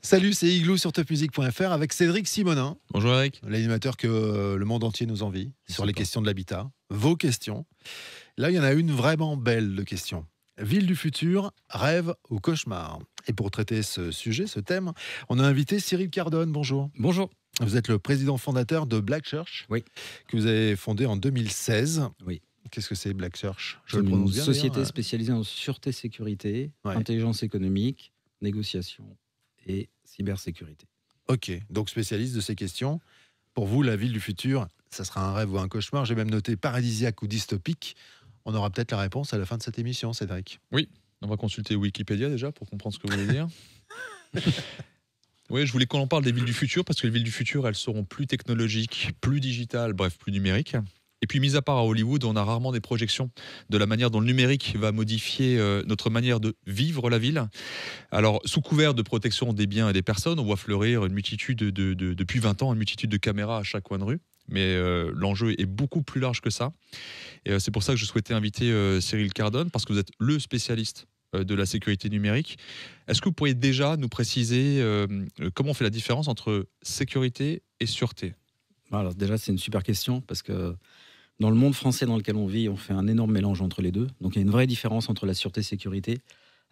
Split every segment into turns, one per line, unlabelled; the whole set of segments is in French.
Salut, c'est Igloo sur topmusic.fr avec Cédric Simonin,
Bonjour Eric.
l'animateur que le monde entier nous envie sur les questions de l'habitat. Vos questions. Là, il y en a une vraiment belle de questions. Ville du futur, rêve ou cauchemar? Et pour traiter ce sujet, ce thème, on a invité Cyril Cardone. Bonjour.
Bonjour.
Vous êtes le président fondateur de Black Church,
Oui.
que vous avez fondé en 2016.
Oui.
Qu'est-ce que c'est Black Church?
C'est une société
d'ailleurs
spécialisée en sûreté-sécurité,
Ouais.
intelligence économique, négociation et cybersécurité.
Ok, donc spécialiste de ces questions. Pour vous, la ville du futur, ça sera un rêve ou un cauchemar? J'ai même noté paradisiaque ou dystopique. On aura peut-être la réponse à la fin de cette émission, Cédric.
On va consulter Wikipédia déjà pour comprendre ce que vous voulez dire. Oui, je voulais qu'on en parle des villes du futur parce que les villes du futur, elles seront plus technologiques, plus digitales, bref, plus numériques. Et puis, mis à part à Hollywood, on a rarement des projections de la manière dont le numérique va modifier notre manière de vivre la ville. Alors, sous couvert de protection des biens et des personnes, on voit fleurir une multitude depuis 20 ans, une multitude de caméras à chaque coin de rue. Mais l'enjeu est beaucoup plus large que ça. Et c'est pour ça que je souhaitais inviter Cyril Cardone, parce que vous êtes le spécialiste de la sécurité numérique. Est-ce que vous pourriez déjà nous préciser comment on fait la différence entre sécurité et sûreté?
Alors déjà, c'est une super question parce que dans le monde français dans lequel on vit, on fait un énorme mélange entre les deux. Donc il y a une vraie différence entre la sûreté et la sécurité.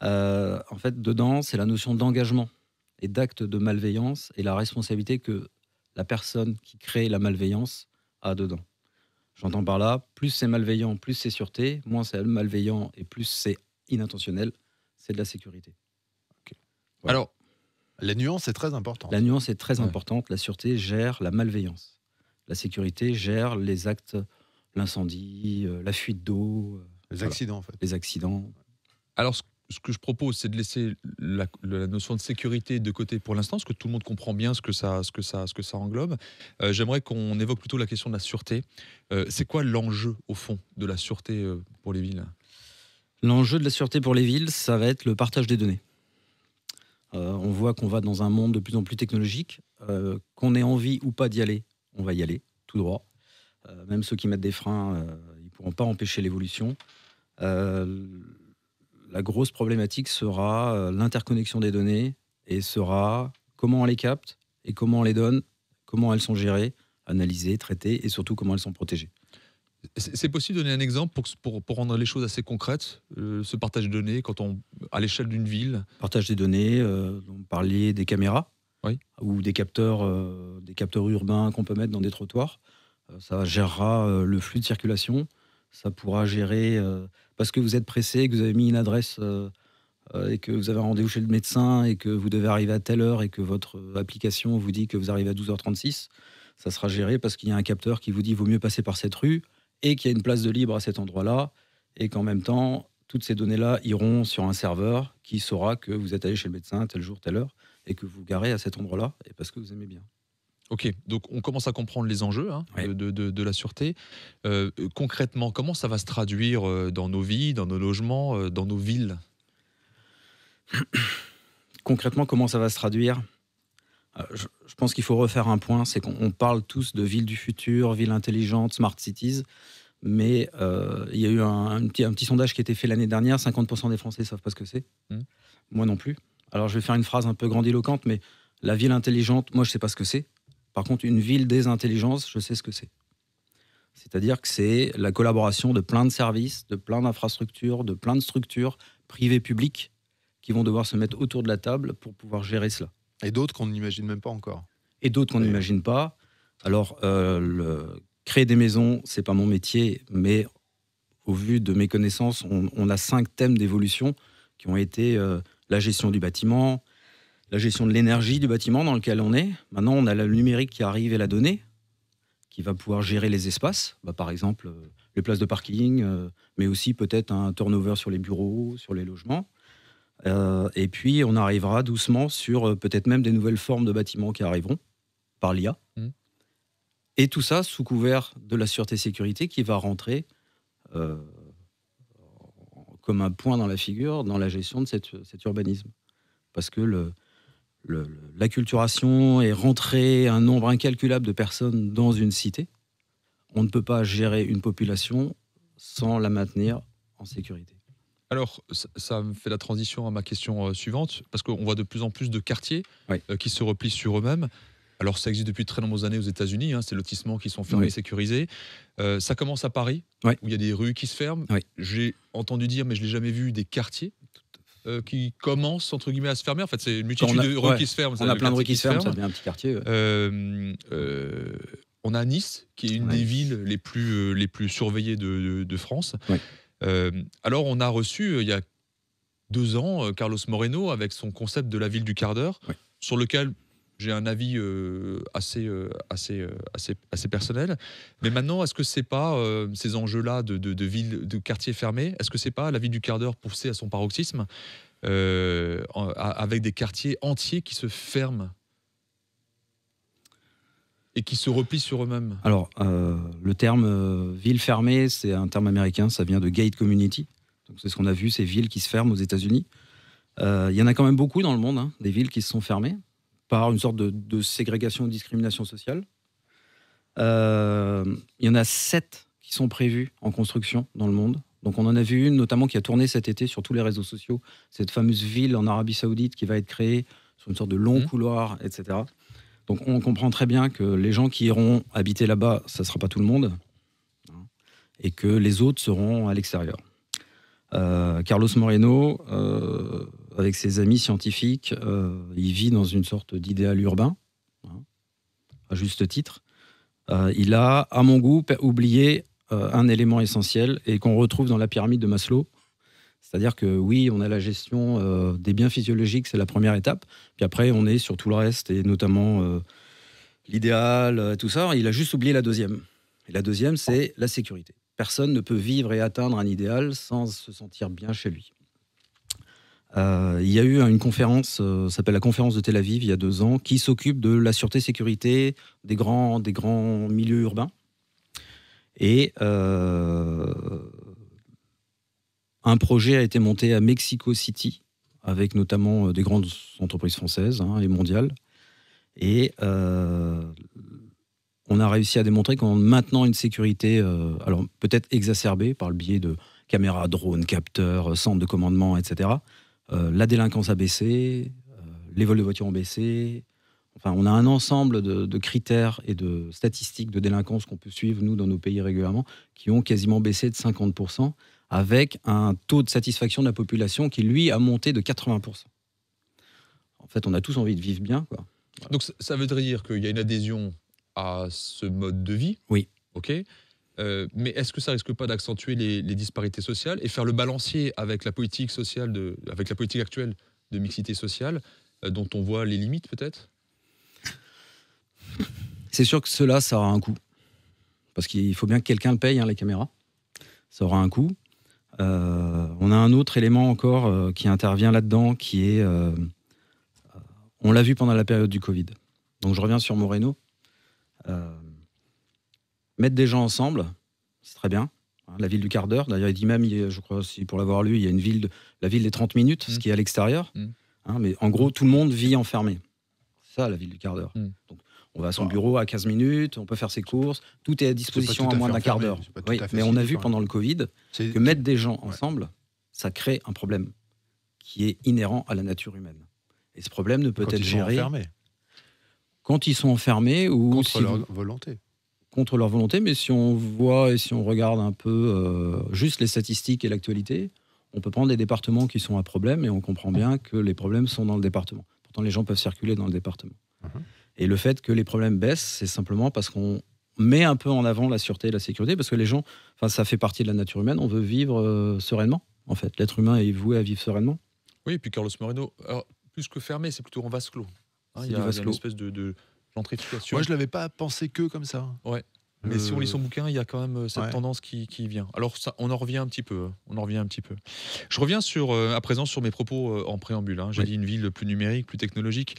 En fait, dedans, c'est la notion d'engagement et d'acte de malveillance et la responsabilité que la personne qui crée la malveillance a dedans. J'entends par là, plus c'est malveillant, plus c'est sûreté, moins c'est malveillant et plus c'est inintentionnel, c'est de la sécurité. Voilà.
Alors,
La nuance est très importante.
La nuance est très
Ouais.
importante. La sûreté gère la malveillance. La sécurité gère les actes, l'incendie, la fuite d'eau,
Les
voilà,
accidents, en fait.
les accidents.
alors, ce que je propose, c'est de laisser la notion de sécurité de côté pour l'instant, parce que tout le monde comprend bien ce que ça englobe. J'aimerais qu'on évoque plutôt la question de la sûreté. C'est quoi l'enjeu, au fond, de la sûreté pour les villes?
L'enjeu de la sûreté pour les villes, ça va être le partage des données. On voit qu'on va dans un monde de plus en plus technologique. Qu'on ait envie ou pas d'y aller, on va y aller, tout droit. Même ceux qui mettent des freins, ils ne pourront pas empêcher l'évolution. La grosse problématique sera l'interconnexion des données et sera comment on les capte et comment on les donne, comment elles sont gérées, analysées, traitées et surtout comment elles sont protégées.
C'est possible de donner un exemple pour rendre les choses assez concrètes, ce partage de données, à l'échelle d'une ville?
Partage des données, on parlait des caméras,
Oui.
ou des capteurs urbains qu'on peut mettre dans des trottoirs. Ça gérera le flux de circulation. Ça pourra gérer, parce que vous êtes pressé, que vous avez mis une adresse et que vous avez un rendez-vous chez le médecin et que vous devez arriver à telle heure et que votre application vous dit que vous arrivez à 12h36. Ça sera géré parce qu'il y a un capteur qui vous dit vaut mieux passer par cette rue et qu'il y a une place de libre à cet endroit-là et qu'en même temps, toutes ces données-là iront sur un serveur qui saura que vous êtes allé chez le médecin tel jour, telle heure et que vous garez à cet endroit-là et parce que vous aimez bien.
Ok, donc on commence à comprendre les enjeux
Ouais.
de la sûreté. Concrètement, comment ça va se traduire dans nos vies, dans nos logements, dans nos villes?
Concrètement, comment ça va se traduire ? Je pense qu'il faut refaire un point, c'est qu'on parle tous de villes du futur, villes intelligentes, smart cities, mais il y a eu un petit sondage qui a été fait l'année dernière, 50% des Français ne savent pas ce que c'est. Moi non plus. Alors je vais faire une phrase un peu grandiloquente, mais la ville intelligente, moi je ne sais pas ce que c'est. Par contre, une ville des intelligences, je sais ce que c'est. C'est-à-dire que c'est la collaboration de plein de services, de plein d'infrastructures, de plein de structures privées, publiques, qui vont devoir se mettre autour de la table pour pouvoir gérer cela.
Et d'autres qu'on n'imagine même pas encore.
Et d'autres qu'on
Oui.
n'imagine pas. Alors, créer des maisons, c'est pas mon métier, mais au vu de mes connaissances, on a 5 thèmes d'évolution qui ont été la gestion du bâtiment, la gestion de l'énergie du bâtiment dans lequel on est. Maintenant, on a le numérique qui arrive et la donnée, qui va pouvoir gérer les espaces. Par exemple, les places de parking, mais aussi peut-être un turnover sur les bureaux, sur les logements. Et puis, on arrivera doucement sur peut-être même des nouvelles formes de bâtiments qui arriveront par l'IA. Et tout ça sous couvert de la sûreté-sécurité qui va rentrer comme un point dans la figure dans la gestion de cet urbanisme. Parce que l'acculturation est rentrée un nombre incalculable de personnes dans une cité. On ne peut pas gérer une population sans la maintenir en sécurité.
Alors, ça me fait la transition à ma question suivante, parce qu'on voit de plus en plus de quartiers
Oui.
qui se replient sur eux-mêmes. Alors, ça existe depuis de très nombreuses années aux États-Unis, c'est lotissements qui sont fermés,
Oui.
sécurisés. Ça commence à Paris,
Oui.
où il y a des rues qui se ferment.
Oui.
J'ai entendu dire, mais je ne l'ai jamais vu, des quartiers qui commencent, entre guillemets, à se fermer. En fait, c'est une multitude de rues qui se ferment.
On a plein de rues qui se ferment, ça devient un petit quartier.
On a Nice, qui est une des villes les plus surveillées de France.
Oui.
Alors, on a reçu, il y a 2 ans, Carlos Moreno, avec son concept de la ville du quart d'heure, sur lequel j'ai un avis assez personnel. Mais maintenant, est-ce que c'est pas ces enjeux-là de villes, de quartiers fermés, est-ce que c'est pas la ville du quart d'heure poussée à son paroxysme, avec des quartiers entiers qui se ferment et qui se replient sur eux-mêmes?
Alors, le terme ville fermée, c'est un terme américain, ça vient de gate community. Donc, c'est ce qu'on a vu, ces villes qui se ferment aux États-Unis. Il y en a quand même beaucoup dans le monde, des villes qui se sont fermées par une sorte de ségrégation ou discrimination sociale. Il y en a 7 qui sont prévues en construction dans le monde. Donc, on en a vu une notamment qui a tourné cet été sur tous les réseaux sociaux, cette fameuse ville en Arabie Saoudite qui va être créée sur une sorte de long couloir, etc. Donc on comprend très bien que les gens qui iront habiter là-bas, ça ne sera pas tout le monde, et que les autres seront à l'extérieur. Carlos Moreno, avec ses amis scientifiques, il vit dans une sorte d'idéal urbain, à juste titre. Il a, à mon goût, oublié un élément essentiel et qu'on retrouve dans la pyramide de Maslow. C'est-à-dire que oui, on a la gestion des biens physiologiques, c'est la première étape. Puis après, on est sur tout le reste, et notamment l'idéal, tout ça. Il a juste oublié la deuxième. Et la deuxième, c'est la sécurité. Personne ne peut vivre et atteindre un idéal sans se sentir bien chez lui. Il y a eu une conférence, ça s'appelle la conférence de Tel Aviv, il y a 2 ans, qui s'occupe de la sûreté-sécurité des grands milieux urbains. Et un projet a été monté à Mexico City, avec notamment des grandes entreprises françaises et mondiales. Et on a réussi à démontrer qu'en maintenant une sécurité, alors peut-être exacerbée par le biais de caméras, drones, capteurs, centres de commandement, etc., la délinquance a baissé, les vols de voitures ont baissé. Enfin, on a un ensemble de critères et de statistiques de délinquance qu'on peut suivre, nous, dans nos pays régulièrement, qui ont quasiment baissé de 50%, avec un taux de satisfaction de la population qui, lui, a monté de 80%. En fait, on a tous envie de vivre bien, quoi.
Donc, ça veut dire qu'il y a une adhésion à ce mode de vie.
Oui.
OK. Mais est-ce que ça risque pas d'accentuer les disparités sociales et faire le balancier avec la politique sociale, avec la politique actuelle de mixité sociale, dont on voit les limites, peut-être?
C'est sûr que cela, ça aura un coût. Parce qu'il faut bien que quelqu'un le paye, les caméras. Ça aura un coût. On a un autre élément encore qui intervient là-dedans, qui est... on l'a vu pendant la période du Covid. Donc je reviens sur Moreno. Mettre des gens ensemble, c'est très bien. La ville du quart d'heure. D'ailleurs, il dit même, je crois, si pour l'avoir lu, il y a une ville, la ville des 30 minutes, ce qui est à l'extérieur. Mais en gros, tout le monde vit enfermé. C'est ça, la ville du quart d'heure. Donc, on va à son bureau à 15 minutes, on peut faire ses courses, tout est à disposition à moins d'un quart d'heure. Oui, mais on a vu pendant le Covid que mettre des gens ensemble, ça crée un problème qui est inhérent à la nature humaine. Et ce problème ne peut être géré quand ils sont enfermés ou
contre leur volonté.
Contre leur volonté, mais si on voit et si on regarde un peu juste les statistiques et l'actualité, on peut prendre des départements qui sont à problème et on comprend bien que les problèmes sont dans le département. Pourtant, les gens peuvent circuler dans le département. Et le fait que les problèmes baissent, c'est simplement parce qu'on met un peu en avant la sûreté et la sécurité, parce que les gens, ça fait partie de la nature humaine, on veut vivre sereinement, en fait. L'être humain est voué à vivre sereinement.
Oui, et puis Carlos Moreno, alors, plus que fermé, c'est plutôt en vase clos. Il y a une espèce de gentrification.
Moi, je ne l'avais pas pensé que comme ça.
Ouais. Mais si on lit son bouquin, il y a quand même cette tendance qui vient. Alors, ça, on en revient un petit peu. Je reviens à présent sur mes propos en préambule. J'ai dit une ville plus numérique, plus technologique.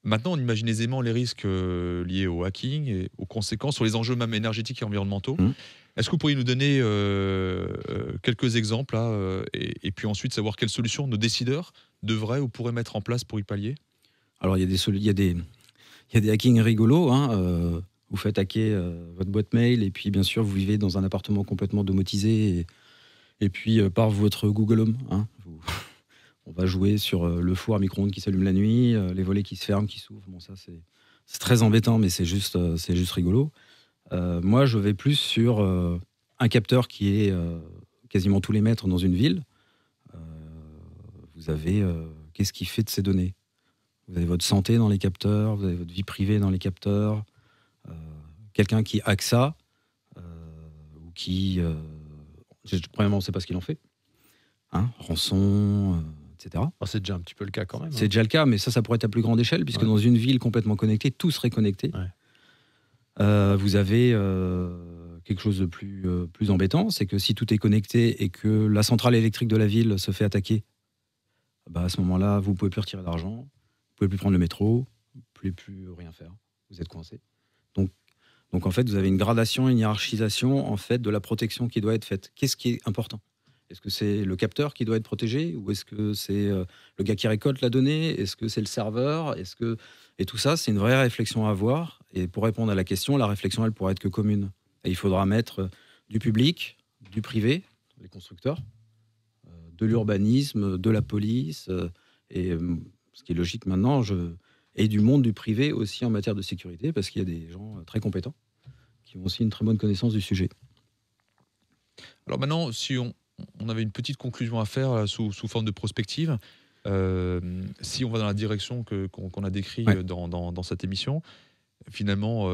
Maintenant, on imagine aisément les risques liés au hacking et aux conséquences sur les enjeux même énergétiques et environnementaux. Est-ce que vous pourriez nous donner quelques exemples et puis ensuite savoir quelles solutions nos décideurs devraient ou pourraient mettre en place pour y pallier?
Alors, il y a des hackings rigolos. Vous faites hacker votre boîte mail et puis, bien sûr, vous vivez dans un appartement complètement domotisé Et puis, par votre Google Home, hein, on va jouer sur le four à micro-ondes qui s'allume la nuit, les volets qui se ferment, qui s'ouvrent. Bon, ça, c'est très embêtant, mais c'est juste rigolo. Moi, je vais plus sur un capteur qui est quasiment tous les mètres dans une ville. Vous avez qu'est-ce qui fait de ces données? Vous avez votre santé dans les capteurs, vous avez votre vie privée dans les capteurs. Quelqu'un qui hack ça, ou qui... premièrement, on ne sait pas ce qu'il en fait. Hein, rançon, etc.
C'est déjà un petit peu le cas quand même.
C'est déjà le cas, mais ça pourrait être à plus grande échelle, puisque dans une ville complètement connectée, tout serait connecté. Vous avez quelque chose de plus embêtant, c'est que si tout est connecté et que la centrale électrique de la ville se fait attaquer, à ce moment-là, vous ne pouvez plus retirer d'argent, vous ne pouvez plus prendre le métro, vous ne pouvez plus rien faire, vous êtes coincé. Donc en fait, vous avez une gradation, une hiérarchisation en fait, de la protection qui doit être faite. Qu'est-ce qui est important? Est-ce que c'est le capteur qui doit être protégé, ou est-ce que c'est le gars qui récolte la donnée? Est-ce que c'est le serveur? Et tout ça, c'est une vraie réflexion à avoir. Et pour répondre à la question, la réflexion, elle pourra être que commune. Et il faudra mettre du public, du privé, les constructeurs, de l'urbanisme, de la police, et ce qui est logique maintenant, et du monde du privé aussi en matière de sécurité, parce qu'il y a des gens très compétents qui ont aussi une très bonne connaissance du sujet.
Alors maintenant, si on avait une petite conclusion à faire sous forme de prospective, si on va dans la direction qu'on a décrite dans cette émission, finalement,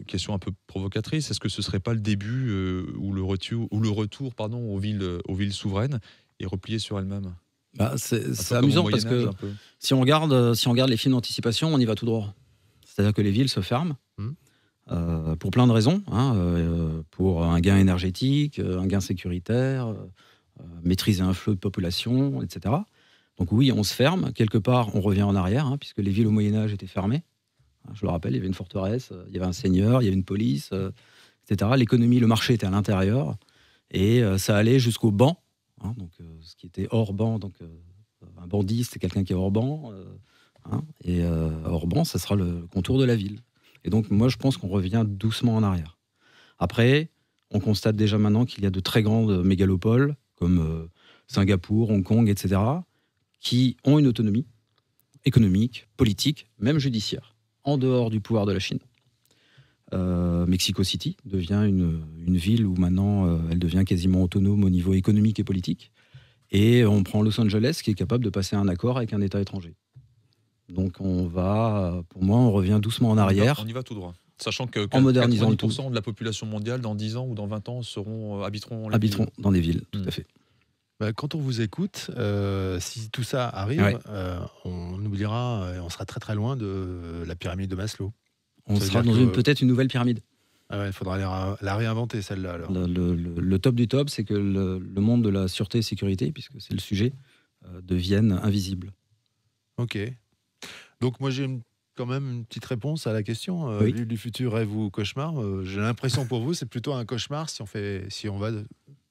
question un peu provocatrice, est-ce que ce ne serait pas le début ou le retour aux villes souveraines et repliées sur elles-mêmes?
C'est amusant parce que si on regarde les films d'anticipation, on y va tout droit. C'est-à-dire que les villes se ferment pour plein de raisons, pour un gain énergétique, un gain sécuritaire, maîtriser un flot de population, etc. Donc oui, on se ferme. Quelque part, on revient en arrière, puisque les villes au Moyen-Âge étaient fermées. Je le rappelle, il y avait une forteresse, il y avait un seigneur, il y avait une police, etc. L'économie, le marché était à l'intérieur. Et ça allait jusqu'au banc. Donc, ce qui était hors banc, donc un bandit, c'est quelqu'un qui est hors banc, et hors banc, ça sera le contour de la ville. Et donc, moi, je pense qu'on revient doucement en arrière. Après, on constate déjà maintenant qu'il y a de très grandes mégalopoles, comme Singapour, Hong Kong, etc., qui ont une autonomie économique, politique, même judiciaire, en dehors du pouvoir de la Chine. Mexico City devient une ville où maintenant elle devient quasiment autonome au niveau économique et politique. Et on prend Los Angeles qui est capable de passer un accord avec un État étranger. Donc pour moi, on revient doucement en arrière.
On y va tout droit. Sachant que
en modernisant
90% de la population mondiale, dans 10 ans ou dans 20 ans, habiteront
dans des villes, tout à fait.
Quand on vous écoute, si tout ça arrive, on oubliera, on sera très très loin de la pyramide de Maslow.
On sera dans peut-être une nouvelle pyramide.
Il faudra la réinventer, celle-là. Alors.
Le top du top, c'est que le monde de la sûreté et sécurité, puisque c'est le sujet, devienne invisible. Ok. Donc moi, j'ai quand même une petite réponse à la question. Ville du futur, rêve ou cauchemar? J'ai l'impression pour vous, c'est plutôt un cauchemar si on va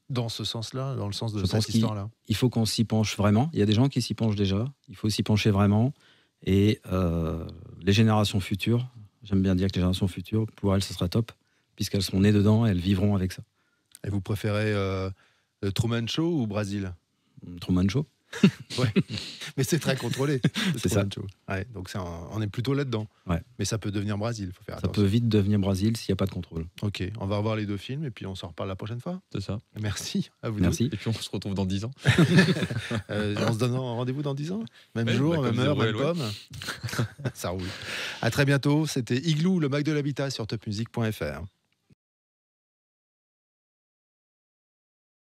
dans ce sens-là, dans le sens de cette histoire-là. Il faut qu'on s'y penche vraiment. Il y a des gens qui s'y penchent déjà. Il faut s'y pencher vraiment. Et les générations futures, j'aime bien dire que les générations futures, pour elles, ce sera top, puisqu'elles seront nées dedans et elles vivront avec ça.
Et vous préférez Truman Show ou Brésil?
Truman Show.
Ouais. Mais c'est très contrôlé.
C'est ça.
Donc on est plutôt là-dedans. Mais ça peut devenir Brésil, faut faire attention.
Ça peut vite devenir Brésil s'il n'y a pas de contrôle.
Ok, on va revoir les deux films et puis on s'en reparle la prochaine fois.
C'est ça.
Merci à vous.
Merci.
Et puis on se retrouve dans 10 ans.
On se donne rendez-vous dans 10 ans. Même jour, même heure, même pomme. Ça roule. À très bientôt. C'était Igloo, le Mac de l'habitat sur topmusic.fr.